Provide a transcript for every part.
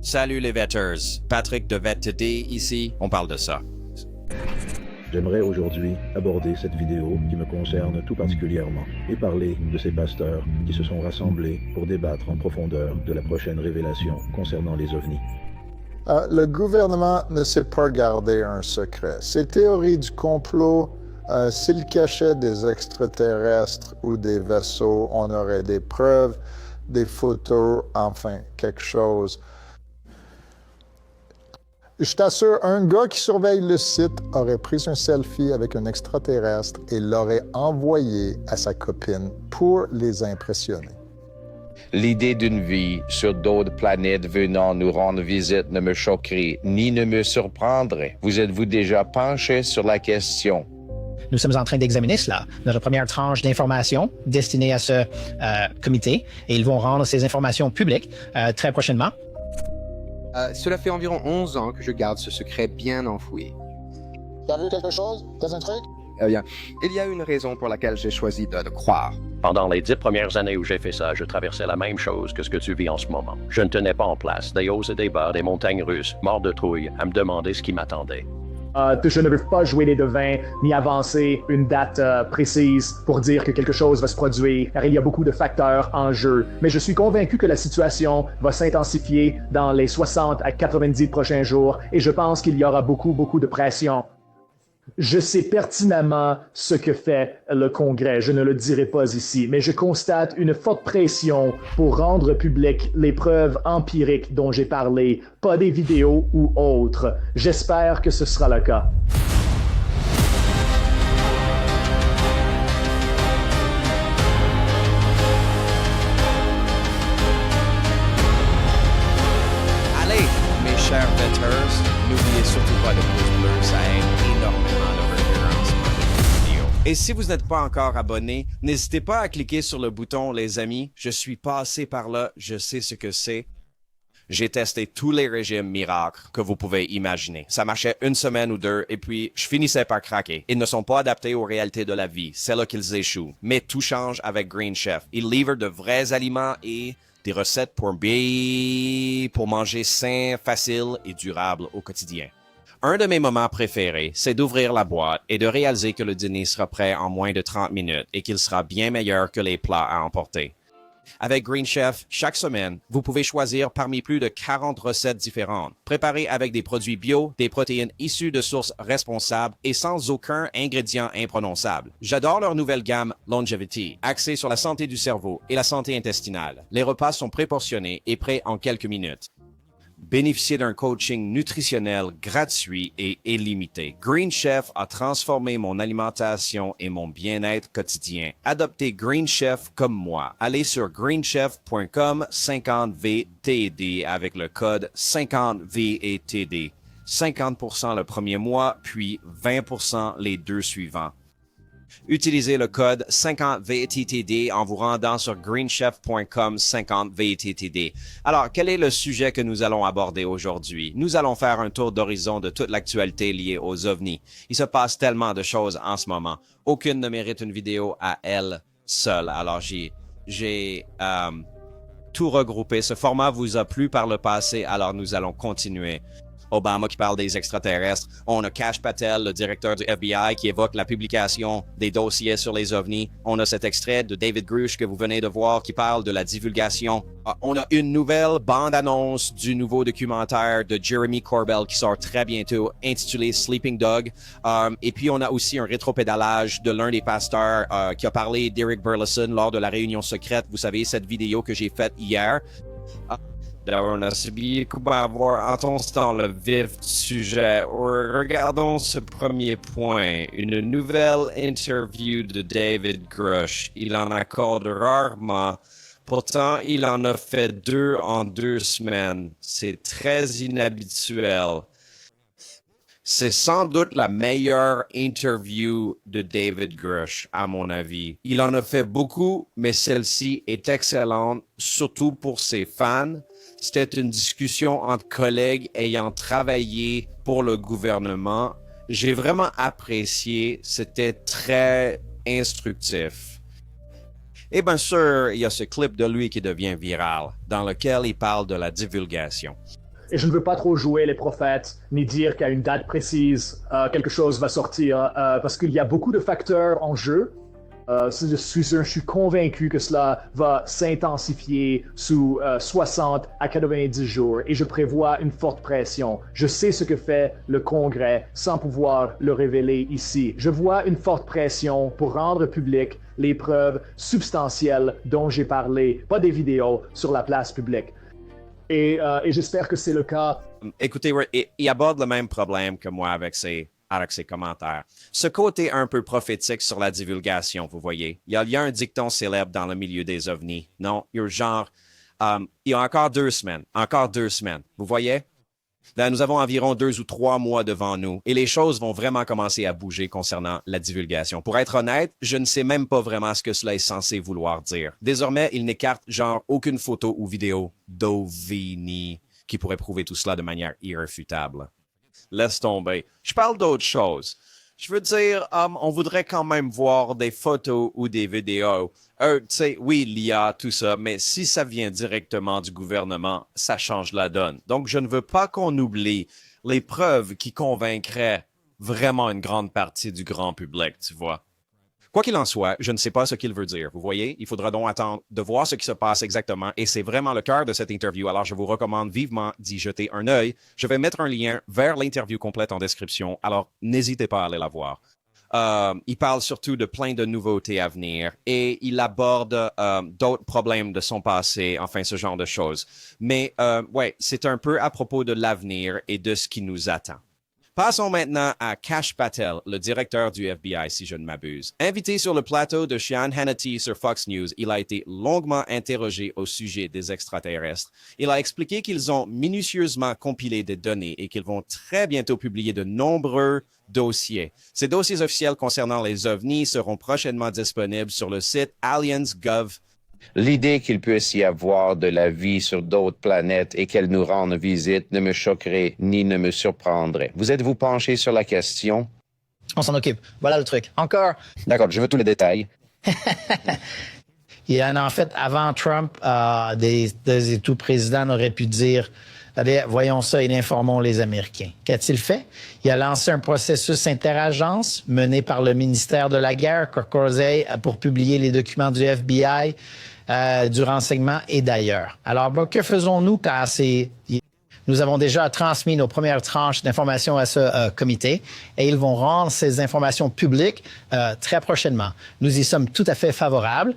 Salut les vetters, Patrick de VetTD ici, on parle de ça. J'aimerais aujourd'hui aborder cette vidéo qui me concerne tout particulièrement et parler de ces pasteurs qui se sont rassemblés pour débattre en profondeur de la prochaine révélation concernant les ovnis. Le gouvernement ne sait pas garder un secret. Ces théories du complot, s'ils cachaient des extraterrestres ou des vaisseaux, on aurait des preuves, des photos, enfin, quelque chose. Je t'assure, un gars qui surveille le site aurait pris un selfie avec un extraterrestre et l'aurait envoyé à sa copine pour les impressionner. L'idée d'une vie sur d'autres planètes venant nous rendre visite ne me choquerait ni ne me surprendrait. Vous êtes-vous déjà penché sur la question? Nous sommes en train d'examiner cela, notre première tranche d'informations destinée à ce comité, et ils vont rendre ces informations publiques très prochainement. Cela fait environ 11 ans que je garde ce secret bien enfoui. T'as vu quelque chose? T'as un truc? Eh bien, il y a une raison pour laquelle j'ai choisi de croire. Pendant les 10 premières années où j'ai fait ça, je traversais la même chose que ce que tu vis en ce moment. Je ne tenais pas en place, des hauts et des bas, des montagnes russes, mort de trouille, à me demander ce qui m'attendait. Je ne veux pas jouer les devins, ni avancer une date précise pour dire que quelque chose va se produire, car il y a beaucoup de facteurs en jeu. Mais je suis convaincu que la situation va s'intensifier dans les 60 à 90 prochains jours, et je pense qu'il y aura beaucoup de pression. Je sais pertinemment ce que fait le Congrès, je ne le dirai pas ici, mais je constate une forte pression pour rendre publiques les preuves empiriques dont j'ai parlé, pas des vidéos ou autres. J'espère que ce sera le cas. Allez, mes chers vetters, n'oubliez surtout pas de pouce bleu, ça aide énormément le référencement de vos vidéos. Et si vous n'êtes pas encore abonné, n'hésitez pas à cliquer sur le bouton, les amis. Je suis passé par là, je sais ce que c'est. J'ai testé tous les régimes miracles que vous pouvez imaginer. Ça marchait une semaine ou deux et puis je finissais par craquer. Ils ne sont pas adaptés aux réalités de la vie. C'est là qu'ils échouent. Mais tout change avec Green Chef. Ils livrent de vrais aliments et des recettes pour manger sain, facile et durable au quotidien. Un de mes moments préférés, c'est d'ouvrir la boîte et de réaliser que le dîner sera prêt en moins de 30 minutes et qu'il sera bien meilleur que les plats à emporter. Avec Green Chef, chaque semaine, vous pouvez choisir parmi plus de 40 recettes différentes, préparées avec des produits bio, des protéines issues de sources responsables et sans aucun ingrédient imprononçable. J'adore leur nouvelle gamme Longevity, axée sur la santé du cerveau et la santé intestinale. Les repas sont préportionnés et prêts en quelques minutes. Bénéficiez d'un coaching nutritionnel gratuit et illimité. Green Chef a transformé mon alimentation et mon bien-être quotidien. Adoptez Green Chef comme moi. Allez sur greenchef.com 50VTD avec le code 50VETD. 50% le premier mois, puis 20% les deux suivants. Utilisez le code 50VTTD en vous rendant sur greenchef.com 50VTTD. Alors, quel est le sujet que nous allons aborder aujourd'hui? Nous allons faire un tour d'horizon de toute l'actualité liée aux ovnis. Il se passe tellement de choses en ce moment. Aucune ne mérite une vidéo à elle seule. Alors, j'ai tout regroupé. Ce format vous a plu par le passé, alors nous allons continuer. Obama qui parle des extraterrestres. On a Kash Patel, le directeur du FBI, qui évoque la publication des dossiers sur les ovnis. On a cet extrait de David Grush que vous venez de voir qui parle de la divulgation. On a une nouvelle bande-annonce du nouveau documentaire de Jeremy Corbell qui sort très bientôt, intitulé Sleeping Dog. Et puis on a aussi un rétropédalage de l'un des pasteurs qui a parlé d'Eric Burleson lors de la réunion secrète. Vous savez, cette vidéo que j'ai faite hier. On a subi entrons dans le vif du sujet. Regardons ce premier point. Une nouvelle interview de David Grush. Il en accorde rarement. Pourtant, il en a fait 2 en 2 semaines. C'est très inhabituel. C'est sans doute la meilleure interview de David Grush, à mon avis. Il en a fait beaucoup, mais celle-ci est excellente, surtout pour ses fans. C'était une discussion entre collègues ayant travaillé pour le gouvernement. J'ai vraiment apprécié, c'était très instructif. Et bien sûr, il y a ce clip de lui qui devient viral, dans lequel il parle de la divulgation. Et je ne veux pas trop jouer les prophètes, ni dire qu'à une date précise, quelque chose va sortir, parce qu'il y a beaucoup de facteurs en jeu. Je suis convaincu que cela va s'intensifier sous 60 à 90 jours et je prévois une forte pression. Je sais ce que fait le Congrès sans pouvoir le révéler ici. Je vois une forte pression pour rendre public les preuves substantielles dont j'ai parlé, pas des vidéos, sur la place publique. Et j'espère que c'est le cas. Écoutez, il aborde le même problème que moi avec ses commentaires. Ce côté un peu prophétique sur la divulgation, vous voyez. Il y a un dicton célèbre dans le milieu des ovnis. Non, il y a genre, il y a encore 2 semaines. Vous voyez? Là, nous avons environ 2 ou 3 mois devant nous et les choses vont vraiment commencer à bouger concernant la divulgation. Pour être honnête, je ne sais même pas vraiment ce que cela est censé vouloir dire. Désormais, il n'écarte genre aucune photo ou vidéo d'OVNI qui pourrait prouver tout cela de manière irréfutable. Laisse tomber. Je parle d'autre chose. Je veux dire, on voudrait quand même voir des photos ou des vidéos. Tu sais, oui, l'IA, tout ça, mais si ça vient directement du gouvernement, ça change la donne. Donc, je ne veux pas qu'on oublie les preuves qui convaincraient vraiment une grande partie du grand public, tu vois. Quoi qu'il en soit, je ne sais pas ce qu'il veut dire. Vous voyez, il faudra donc attendre de voir ce qui se passe exactement et c'est vraiment le cœur de cette interview. Alors, je vous recommande vivement d'y jeter un œil. Je vais mettre un lien vers l'interview complète en description. Alors, n'hésitez pas à aller la voir. Il parle surtout de plein de nouveautés à venir et il aborde d'autres problèmes de son passé, enfin, ce genre de choses. Mais, ouais, c'est un peu à propos de l'avenir et de ce qui nous attend. Passons maintenant à Kash Patel, le directeur du FBI, si je ne m'abuse. Invité sur le plateau de Sean Hannity sur Fox News, il a été longuement interrogé au sujet des extraterrestres. Il a expliqué qu'ils ont minutieusement compilé des données et qu'ils vont très bientôt publier de nombreux dossiers. Ces dossiers officiels concernant les ovnis seront prochainement disponibles sur le site aliens.gov. L'idée qu'il puisse y avoir de la vie sur d'autres planètes et qu'elle nous rende visite ne me choquerait ni ne me surprendrait. Vous êtes-vous penché sur la question? On s'en occupe. Voilà le truc. Encore. D'accord, je veux tous les détails. Il y en a en fait, avant Trump, tout président n'aurait pu dire allez, voyons ça et informons les Américains. Qu'a-t-il fait? Il a lancé un processus interagence mené par le ministère de la Guerre, Corcorsay, pour publier les documents du FBI, du renseignement et d'ailleurs. Alors, que faisons-nous quand nous avons déjà transmis nos premières tranches d'informations à ce comité et ils vont rendre ces informations publiques très prochainement. Nous y sommes tout à fait favorables.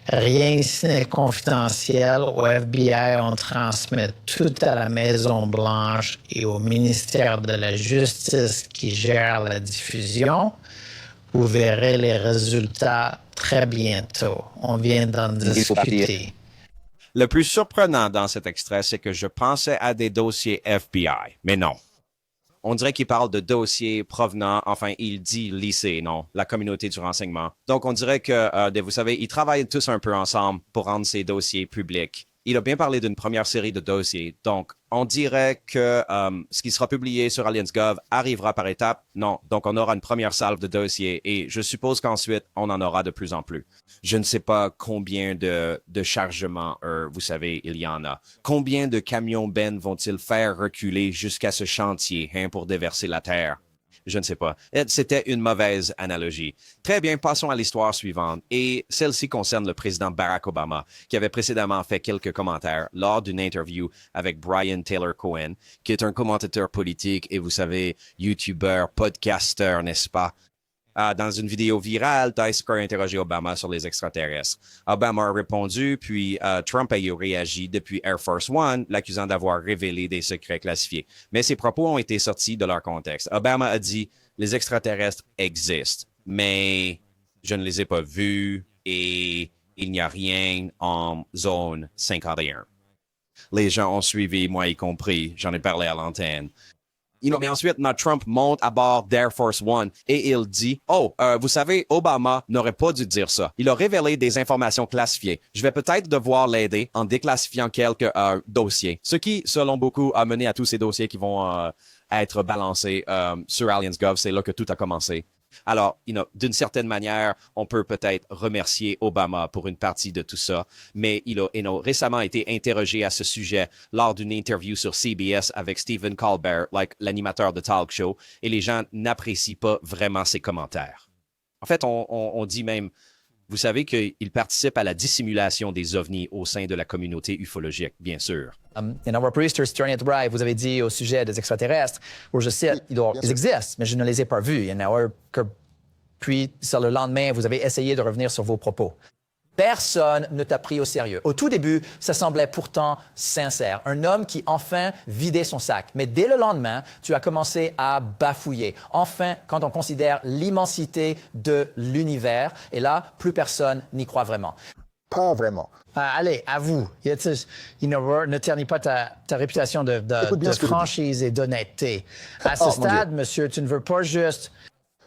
Rien n'est confidentiel. Au FBI, on transmet tout à la Maison-Blanche et au ministère de la Justice qui gère la diffusion. Vous verrez les résultats très bientôt. On vient d'en discuter. Le plus surprenant dans cet extrait, c'est que je pensais à des dossiers FBI, mais non. On dirait qu'il parle de dossiers provenant, enfin, il dit lycée, non, la communauté du renseignement. Donc, on dirait que, vous savez, ils travaillent tous un peu ensemble pour rendre ces dossiers publics. Il a bien parlé d'une première série de dossiers. Donc, on dirait que ce qui sera publié sur Aliens.gov arrivera par étapes. Non, donc on aura une première salve de dossiers et je suppose qu'ensuite, on en aura de plus en plus. Je ne sais pas combien de chargements, vous savez, il y en a. Combien de camions bennes vont-ils faire reculer jusqu'à ce chantier pour déverser la terre? Je ne sais pas. C'était une mauvaise analogie. Très bien, passons à l'histoire suivante. Et celle-ci concerne le président Barack Obama, qui avait précédemment fait quelques commentaires lors d'une interview avec Brian Taylor Cohen, qui est un commentateur politique et vous savez, YouTuber, podcasteur, n'est-ce pas? Dans une vidéo virale, Tice a interrogé Obama sur les extraterrestres. Obama a répondu, puis Trump a réagi depuis Air Force One, l'accusant d'avoir révélé des secrets classifiés. Mais ses propos ont été sortis de leur contexte. Obama a dit « Les extraterrestres existent, mais je ne les ai pas vus et il n'y a rien en zone 51. » Les gens ont suivi, moi y compris, j'en ai parlé à l'antenne. Mais ensuite, notre Trump monte à bord d'Air Force One et il dit « Oh, vous savez, Obama n'aurait pas dû dire ça. Il a révélé des informations classifiées. Je vais peut-être devoir l'aider en déclassifiant quelques dossiers. » Ce qui, selon beaucoup, a mené à tous ces dossiers qui vont être balancés sur Aliens.gov. C'est là que tout a commencé. Alors, d'une certaine manière, on peut peut-être remercier Obama pour une partie de tout ça, mais il a récemment été interrogé à ce sujet lors d'une interview sur CBS avec Stephen Colbert, l'animateur de talk show, et les gens n'apprécient pas vraiment ses commentaires. En fait, on dit même, vous savez qu'il participe à la dissimulation des ovnis au sein de la communauté ufologique, bien sûr. Robert Priester, Turning It Right, vous avez dit au sujet des extraterrestres, où je cite, ils existent, mais je ne les ai pas vus. Puis, sur le lendemain, vous avez essayé de revenir sur vos propos. Personne ne t'a pris au sérieux. Au tout début, ça semblait pourtant sincère. Un homme qui enfin vidait son sac. Mais dès le lendemain, tu as commencé à bafouiller. Enfin, quand on considère l'immensité de l'univers, et là, plus personne n'y croit vraiment. Pas vraiment. Allez, à vous. Ne ternis pas ta réputation de franchise et d'honnêteté. À ce stade, monsieur, tu ne veux pas juste...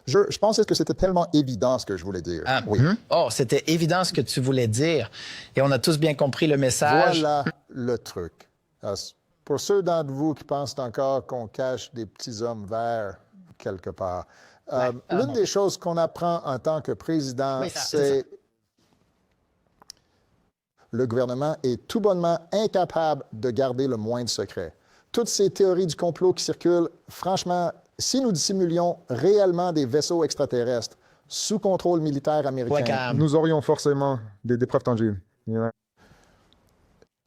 Je pensais que c'était tellement évident ce que je voulais dire. Oui. Oh, c'était évident ce que tu voulais dire. Et on a tous bien compris le message. Voilà le truc. Pour ceux d'entre vous qui pensent encore qu'on cache des petits hommes verts quelque part, l'une des choses qu'on apprend en tant que président, c'est... Le gouvernement est tout bonnement incapable de garder le moindre secret. Toutes ces théories du complot qui circulent, franchement, si nous dissimulions réellement des vaisseaux extraterrestres sous contrôle militaire américain... Nous aurions forcément des preuves tangibles.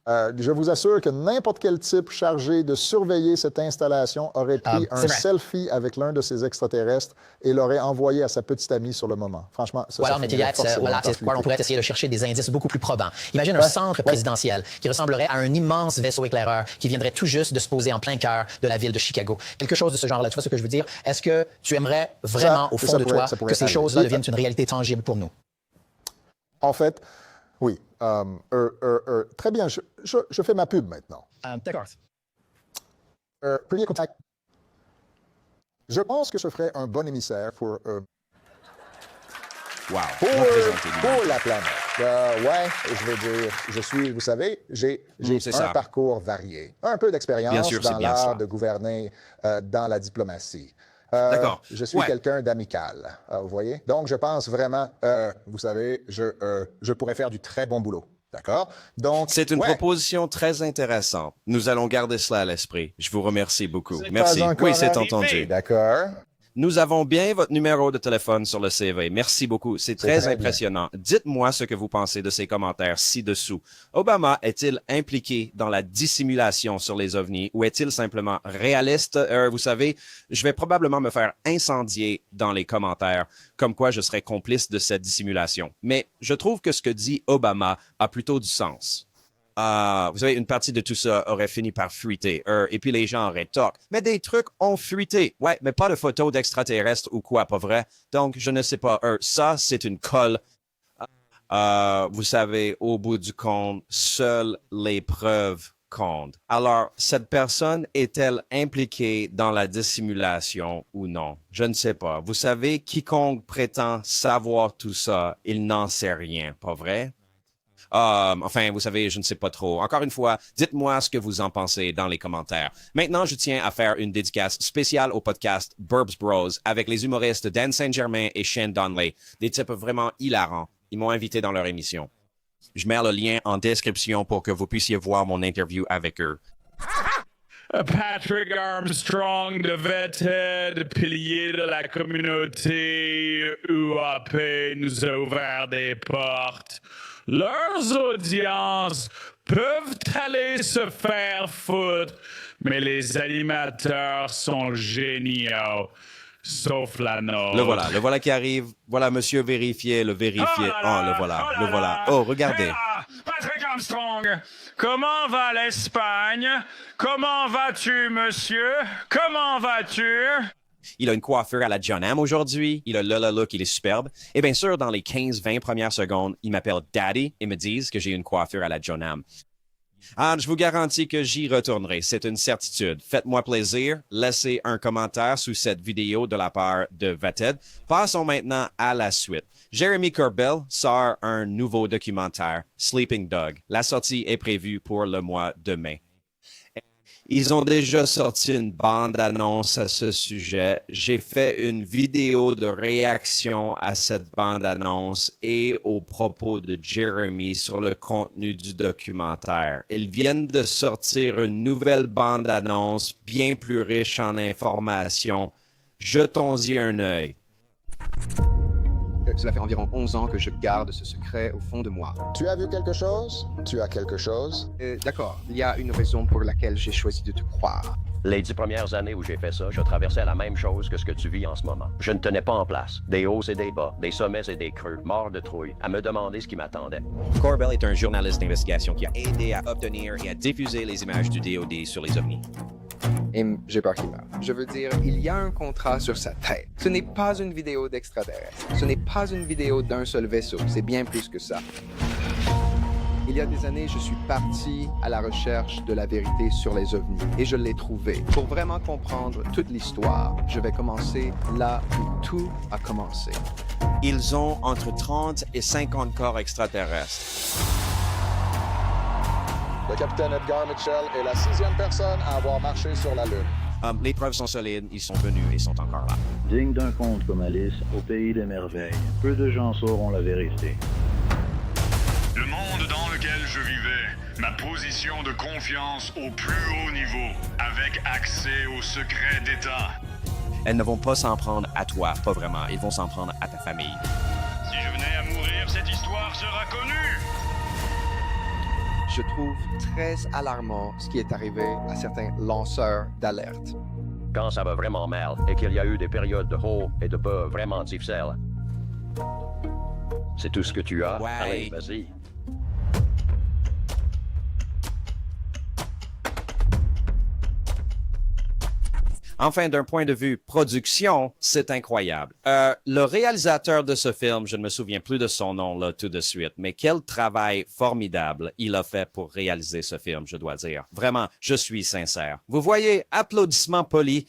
Je vous assure que n'importe quel type chargé de surveiller cette installation aurait pris un selfie avec l'un de ces extraterrestres et l'aurait envoyé à sa petite amie sur le moment. Franchement, ça on pourrait essayer de chercher des indices beaucoup plus probants. Imagine un centre présidentiel qui ressemblerait à un immense vaisseau éclaireur qui viendrait tout juste de se poser en plein cœur de la ville de Chicago. Quelque chose de ce genre-là. Tu vois ce que je veux dire? Est-ce que tu aimerais vraiment, au fond de toi, que ces choses-là deviennent une réalité tangible pour nous? En fait, oui. Très bien, je fais ma pub maintenant. D'accord. Premier contact. Je pense que je ferais un bon émissaire pour la planète. Ouais, je veux dire, vous savez, j'ai un parcours varié. Un peu d'expérience dans l'art de gouverner dans la diplomatie. D'accord. Je suis quelqu'un d'amical, vous voyez? Donc, je pense vraiment, vous savez, je pourrais faire du très bon boulot. D'accord? Donc, c'est une proposition très intéressante. Nous allons garder cela à l'esprit. Je vous remercie beaucoup. Merci. Oui, c'est entendu. D'accord. Nous avons bien votre numéro de téléphone sur le CV. Merci beaucoup. C'est très impressionnant. Dites-moi ce que vous pensez de ces commentaires ci-dessous. Obama est-il impliqué dans la dissimulation sur les ovnis ou est-il simplement réaliste? Vous savez, je vais probablement me faire incendier dans les commentaires, comme quoi je serais complice de cette dissimulation. Mais je trouve que ce que dit Obama a plutôt du sens. Vous savez, une partie de tout ça aurait fini par fuiter, et puis les gens auraient tort. Mais des trucs ont fuité. Ouais, mais pas de photos d'extraterrestres ou quoi, pas vrai? Donc, je ne sais pas. Ça, c'est une colle. Vous savez, au bout du compte, seules les preuves comptent. Alors, cette personne est-elle impliquée dans la dissimulation ou non? Je ne sais pas. Vous savez, quiconque prétend savoir tout ça, il n'en sait rien, pas vrai? Enfin, vous savez, je ne sais pas trop. Encore une fois, dites-moi ce que vous en pensez dans les commentaires. Maintenant, je tiens à faire une dédicace spéciale au podcast Burbs Bros avec les humoristes Dan Saint-Germain et Shane Donnelly, des types vraiment hilarants. Ils m'ont invité dans leur émission. Je mets le lien en description pour que vous puissiez voir mon interview avec eux. Patrick Armstrong devait être pilier de la communauté UAP, nous a ouvert des portes. Leurs audiences peuvent aller se faire foutre, mais les animateurs sont géniaux, sauf la nôtre. Le voilà qui arrive. Voilà, monsieur vérifié, le vérifié. Le voilà. Oh, regardez. Patrick Armstrong, comment va l'Espagne? Comment vas-tu, monsieur? Comment vas-tu? Il a une coiffure à la John Hamm aujourd'hui. Il a le look, il est superbe. Et bien sûr, dans les 15-20 premières secondes, il m'appelle Daddy et me disent que j'ai une coiffure à la John Hamm. Je vous garantis que j'y retournerai. C'est une certitude. Faites-moi plaisir. Laissez un commentaire sous cette vidéo de la part de Vated. Passons maintenant à la suite. Jeremy Corbell sort un nouveau documentaire, Sleeping Dog. La sortie est prévue pour le mois de mai. Ils ont déjà sorti une bande-annonce à ce sujet. J'ai fait une vidéo de réaction à cette bande-annonce et aux propos de Jeremy sur le contenu du documentaire. Ils viennent de sortir une nouvelle bande-annonce bien plus riche en informations. Jetons-y un œil. Cela fait environ 11 ans que je garde ce secret au fond de moi. Tu as vu quelque chose? Tu as quelque chose? D'accord, il y a une raison pour laquelle j'ai choisi de te croire. Les 10 premières années où j'ai fait ça, je traversais la même chose que ce que tu vis en ce moment. Je ne tenais pas en place. Des hauts et des bas, des sommets et des creux, mort de trouille, à me demander ce qui m'attendait. Corbell est un journaliste d'investigation qui a aidé à obtenir et à diffuser les images du DoD sur les ovnis. Et j'ai peur qu'il meure. Je veux dire, il y a un contrat sur sa tête. Ce n'est pas une vidéo d'extraterrestres. Ce n'est pas une vidéo d'un seul vaisseau. C'est bien plus que ça. Il y a des années, je suis parti à la recherche de la vérité sur les ovnis et je l'ai trouvée. Pour vraiment comprendre toute l'histoire, je vais commencer là où tout a commencé. Ils ont entre 30 et 50 corps extraterrestres. Le capitaine Edgar Mitchell est la 6e personne à avoir marché sur la Lune. Les preuves sont solides, ils sont venus et sont encore là. Digne d'un conte comme Alice au pays des merveilles, peu de gens sauront la vérité. Le monde dans lequel je vivais, ma position de confiance au plus haut niveau, avec accès aux secrets d'État. Elles ne vont pas s'en prendre à toi, pas vraiment. Ils vont s'en prendre à ta famille. Si je venais à mourir, cette histoire sera connue. Je trouve très alarmant ce qui est arrivé à certains lanceurs d'alerte. Quand ça va vraiment mal et qu'il y a eu des périodes de haut et de bas vraiment difficiles. C'est tout ce que tu as? Ouais. Allez, vas-y. Enfin, d'un point de vue production, c'est incroyable. Le réalisateur de ce film, je ne me souviens plus de son nom là tout de suite, mais quel travail formidable il a fait pour réaliser ce film, je dois dire. Vraiment, je suis sincère. Vous voyez, applaudissements polis.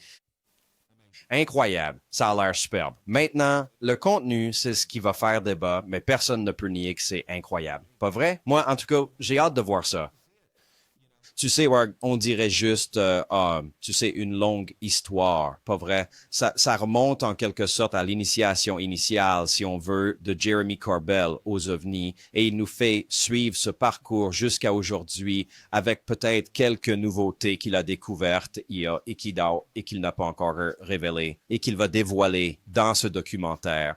Incroyable, ça a l'air superbe. Maintenant, le contenu, c'est ce qui va faire débat, mais personne ne peut nier que c'est incroyable. Pas vrai? Moi, en tout cas, j'ai hâte de voir ça. Tu sais, on dirait juste, tu sais, une longue histoire, pas vrai? Ça remonte en quelque sorte à l'initiation initiale, si on veut, de Jeremy Corbell aux ovnis, et il nous fait suivre ce parcours jusqu'à aujourd'hui avec peut-être quelques nouveautés qu'il a découvertes et qu'il n'a pas encore révélées et qu'il va dévoiler dans ce documentaire.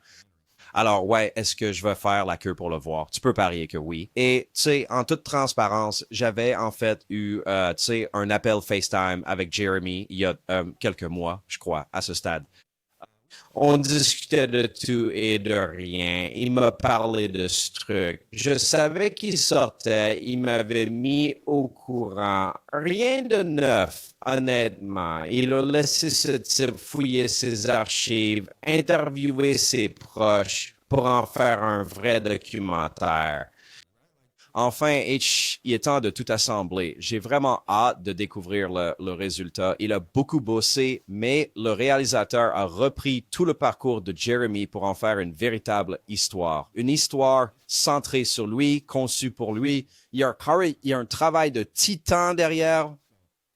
Alors, ouais, est-ce que je vais faire la queue pour le voir? Tu peux parier que oui. Et, tu sais, en toute transparence, j'avais en fait eu, tu sais, un appel FaceTime avec Jeremy il y a quelques mois, je crois, à ce stade. On discutait de tout et de rien. Il m'a parlé de ce truc. Je savais qu'il sortait. Il m'avait mis au courant. Rien de neuf, honnêtement. Il a laissé ce type fouiller ses archives, interviewer ses proches pour en faire un vrai documentaire. Enfin, il est temps de tout assembler. J'ai vraiment hâte de découvrir le résultat. Il a beaucoup bossé, mais le réalisateur a repris tout le parcours de Jeremy pour en faire une véritable histoire. Une histoire centrée sur lui, conçue pour lui. Il y a un travail de titan derrière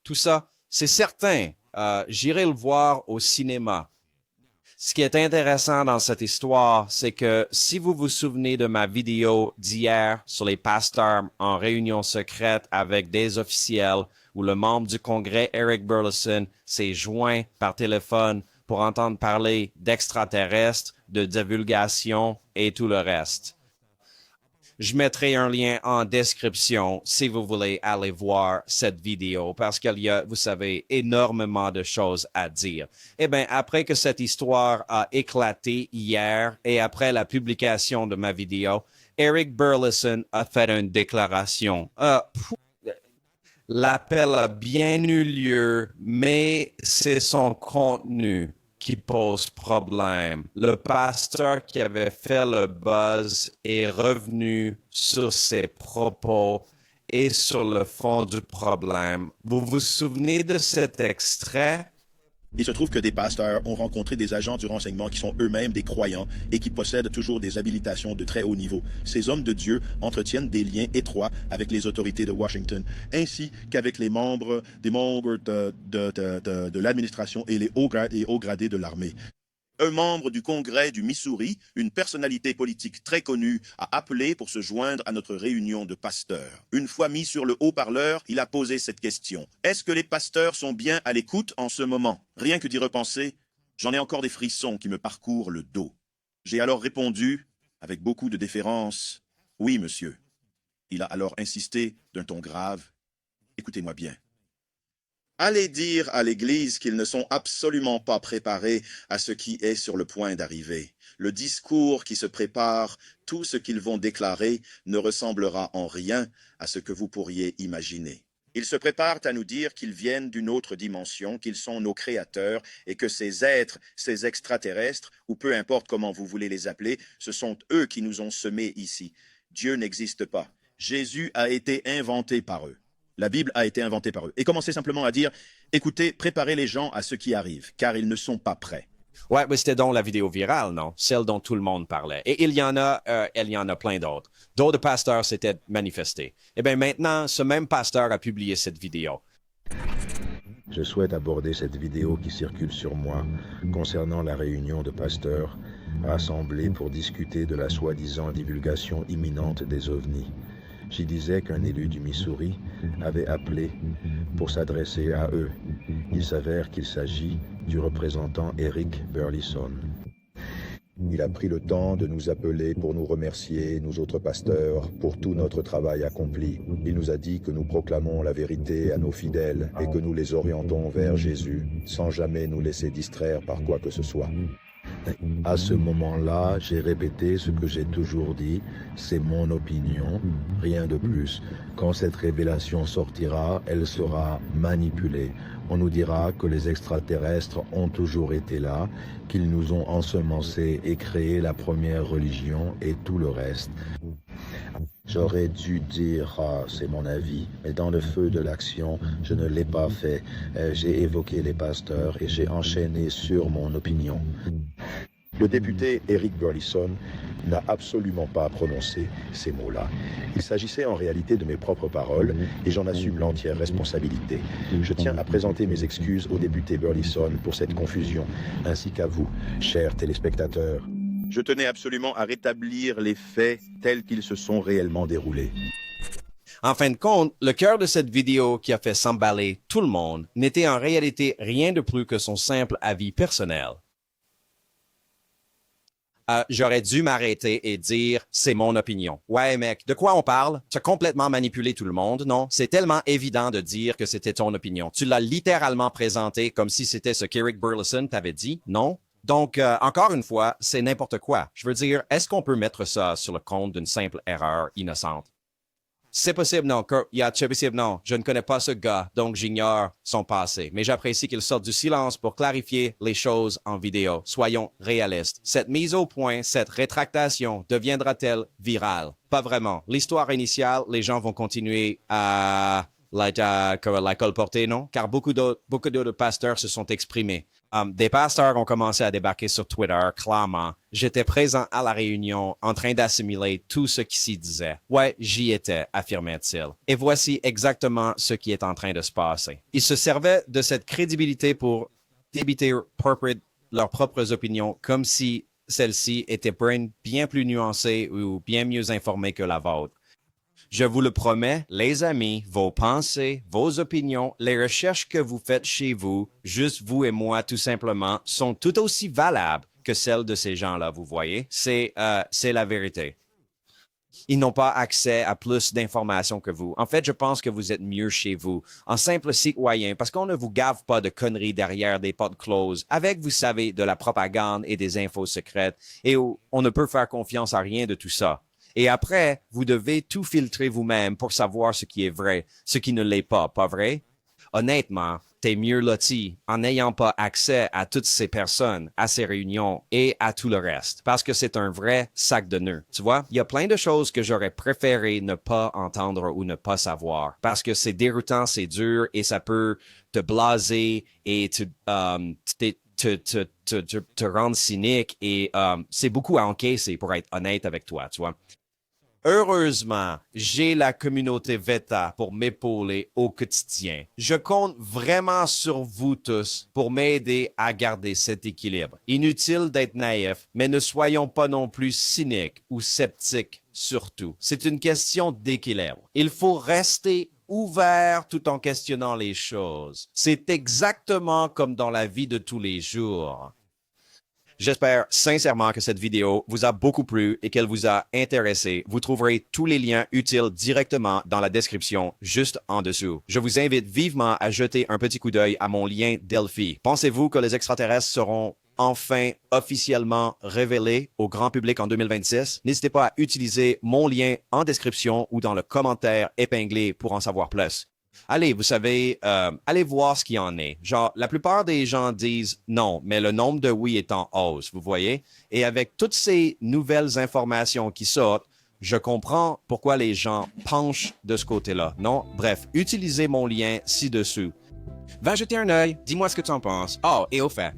tout ça. C'est certain. J'irai le voir au cinéma. Ce qui est intéressant dans cette histoire, c'est que si vous vous souvenez de ma vidéo d'hier sur les pasteurs en réunion secrète avec des officiels où le membre du Congrès, Eric Burleson, s'est joint par téléphone pour entendre parler d'extraterrestres, de divulgation et tout le reste. Je mettrai un lien en description si vous voulez aller voir cette vidéo parce qu'il y a, vous savez, énormément de choses à dire. Eh bien, après que cette histoire a éclaté hier et après la publication de ma vidéo, Eric Burleson a fait une déclaration. L'appel a bien eu lieu, mais c'est son contenu qui pose problème. Le pasteur qui avait fait le buzz est revenu sur ses propos et sur le fond du problème. Vous vous souvenez de cet extrait? Il se trouve que des pasteurs ont rencontré des agents du renseignement qui sont eux-mêmes des croyants et qui possèdent toujours des habilitations de très haut niveau. Ces hommes de Dieu entretiennent des liens étroits avec les autorités de Washington, ainsi qu'avec des membres de l'administration et les hauts gradés de l'armée. Un membre du Congrès du Missouri, une personnalité politique très connue, a appelé pour se joindre à notre réunion de pasteurs. Une fois mis sur le haut-parleur, il a posé cette question. Est-ce que les pasteurs sont bien à l'écoute en ce moment? Rien que d'y repenser, j'en ai encore des frissons qui me parcourent le dos. J'ai alors répondu, avec beaucoup de déférence, « Oui, monsieur ». Il a alors insisté d'un ton grave, « Écoutez-moi bien. Allez dire à l'Église qu'ils ne sont absolument pas préparés à ce qui est sur le point d'arriver. Le discours qui se prépare, tout ce qu'ils vont déclarer ne ressemblera en rien à ce que vous pourriez imaginer. Ils se préparent à nous dire qu'ils viennent d'une autre dimension, qu'ils sont nos créateurs et que ces êtres, ces extraterrestres, ou peu importe comment vous voulez les appeler, ce sont eux qui nous ont semés ici. Dieu n'existe pas. Jésus a été inventé par eux. La Bible a été inventée par eux. Et commencez simplement à dire, écoutez, préparez les gens à ce qui arrive, car ils ne sont pas prêts. Ouais, mais c'était donc la vidéo virale, non? Celle dont tout le monde parlait. Et il y en a plein d'autres. D'autres pasteurs s'étaient manifestés. Eh bien, maintenant, ce même pasteur a publié cette vidéo. Je souhaite aborder cette vidéo qui circule sur moi concernant la réunion de pasteurs rassemblés pour discuter de la soi-disant divulgation imminente des ovnis. J'y disais qu'un élu du Missouri avait appelé pour s'adresser à eux. Il s'avère qu'il s'agit du représentant Eric Burleson. Il a pris le temps de nous appeler pour nous remercier, nous autres pasteurs, pour tout notre travail accompli. Il nous a dit que nous proclamons la vérité à nos fidèles et que nous les orientons vers Jésus, sans jamais nous laisser distraire par quoi que ce soit. À ce moment-là, j'ai répété ce que j'ai toujours dit, c'est mon opinion, rien de plus. Quand cette révélation sortira, elle sera manipulée. On nous dira que les extraterrestres ont toujours été là, qu'ils nous ont ensemencés et créé la première religion et tout le reste. J'aurais dû dire, c'est mon avis, mais dans le feu de l'action, je ne l'ai pas fait. J'ai évoqué les pasteurs et j'ai enchaîné sur mon opinion. Le député Eric Burleson n'a absolument pas prononcé ces mots-là. Il s'agissait en réalité de mes propres paroles et j'en assume l'entière responsabilité. Je tiens à présenter mes excuses au député Burleson pour cette confusion, ainsi qu'à vous, chers téléspectateurs. Je tenais absolument à rétablir les faits tels qu'ils se sont réellement déroulés. En fin de compte, le cœur de cette vidéo qui a fait s'emballer tout le monde n'était en réalité rien de plus que son simple avis personnel. J'aurais dû m'arrêter et dire « c'est mon opinion ». Ouais, mec, de quoi on parle? Tu as complètement manipulé tout le monde, non? C'est tellement évident de dire que c'était ton opinion. Tu l'as littéralement présenté comme si c'était ce qu'Eric Burleson t'avait dit, non? Donc, encore une fois, c'est n'importe quoi. Je veux dire, est-ce qu'on peut mettre ça sur le compte d'une simple erreur innocente? C'est possible, non. C'est possible, non. Je ne connais pas ce gars, donc j'ignore son passé. Mais j'apprécie qu'il sorte du silence pour clarifier les choses en vidéo. Soyons réalistes. Cette mise au point, cette rétractation, deviendra-t-elle virale? Pas vraiment. L'histoire initiale, les gens vont continuer à la colporter, non? Car beaucoup d'autres pasteurs se sont exprimés. Des pasteurs ont commencé à débarquer sur Twitter, clamant « J'étais présent à la réunion, en train d'assimiler tout ce qui s'y disait. » Ouais, j'y étais, affirmait-il. Et voici exactement ce qui est en train de se passer. Ils se servaient de cette crédibilité pour débiter leurs propres opinions, comme si celles-ci étaient bien plus nuancées ou bien mieux informées que la vôtre. Je vous le promets, les amis, vos pensées, vos opinions, les recherches que vous faites chez vous, juste vous et moi tout simplement, sont tout aussi valables que celles de ces gens-là, vous voyez. C'est la vérité. Ils n'ont pas accès à plus d'informations que vous. En fait, je pense que vous êtes mieux chez vous, en simple citoyen, parce qu'on ne vous gave pas de conneries derrière des portes closes, avec, vous savez, de la propagande et des infos secrètes, et où on ne peut faire confiance à rien de tout ça. Et après, vous devez tout filtrer vous-même pour savoir ce qui est vrai, ce qui ne l'est pas vrai? Honnêtement, t'es mieux loti en n'ayant pas accès à toutes ces personnes, à ces réunions et à tout le reste. Parce que c'est un vrai sac de nœuds. Tu vois, il y a plein de choses que j'aurais préféré ne pas entendre ou ne pas savoir. Parce que c'est déroutant, c'est dur et ça peut te blaser et te rendre cynique et c'est beaucoup à encaisser pour être honnête avec toi, tu vois. Heureusement, j'ai la communauté VETA pour m'épauler au quotidien. Je compte vraiment sur vous tous pour m'aider à garder cet équilibre. Inutile d'être naïf, mais ne soyons pas non plus cyniques ou sceptiques surtout. C'est une question d'équilibre. Il faut rester ouvert tout en questionnant les choses. C'est exactement comme dans la vie de tous les jours. J'espère sincèrement que cette vidéo vous a beaucoup plu et qu'elle vous a intéressé. Vous trouverez tous les liens utiles directement dans la description juste en dessous. Je vous invite vivement à jeter un petit coup d'œil à mon lien Delphi. Pensez-vous que les extraterrestres seront enfin officiellement révélés au grand public en 2026? N'hésitez pas à utiliser mon lien en description ou dans le commentaire épinglé pour en savoir plus. Allez, vous savez, allez voir ce qu'il y en est. Genre, la plupart des gens disent non, mais le nombre de oui est en hausse, vous voyez? Et avec toutes ces nouvelles informations qui sortent, je comprends pourquoi les gens penchent de ce côté-là. Non? Bref, utilisez mon lien ci-dessous. Va jeter un œil, dis-moi ce que tu en penses. Oh, et au fait.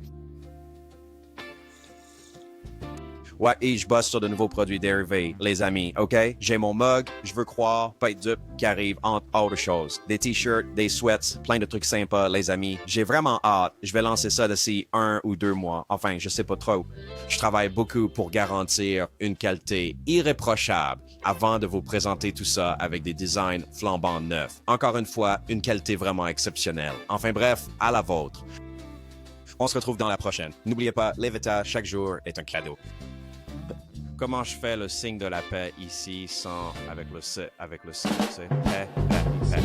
Ouais, et je bosse sur de nouveaux produits dérivés, les amis, OK? J'ai mon mug, je veux croire, pas être dupe, qui arrive entre autres choses. Des t-shirts, des sweats, plein de trucs sympas, les amis. J'ai vraiment hâte. Je vais lancer ça d'ici 1 ou 2 mois. Enfin, je sais pas trop. Je travaille beaucoup pour garantir une qualité irréprochable avant de vous présenter tout ça avec des designs flambant neufs. Encore une fois, une qualité vraiment exceptionnelle. Enfin bref, à la vôtre. On se retrouve dans la prochaine. N'oubliez pas, les VETA, chaque jour est un cadeau. Comment je fais le signe de la paix ici sans avec le C, tu sais? Paix, paix, paix.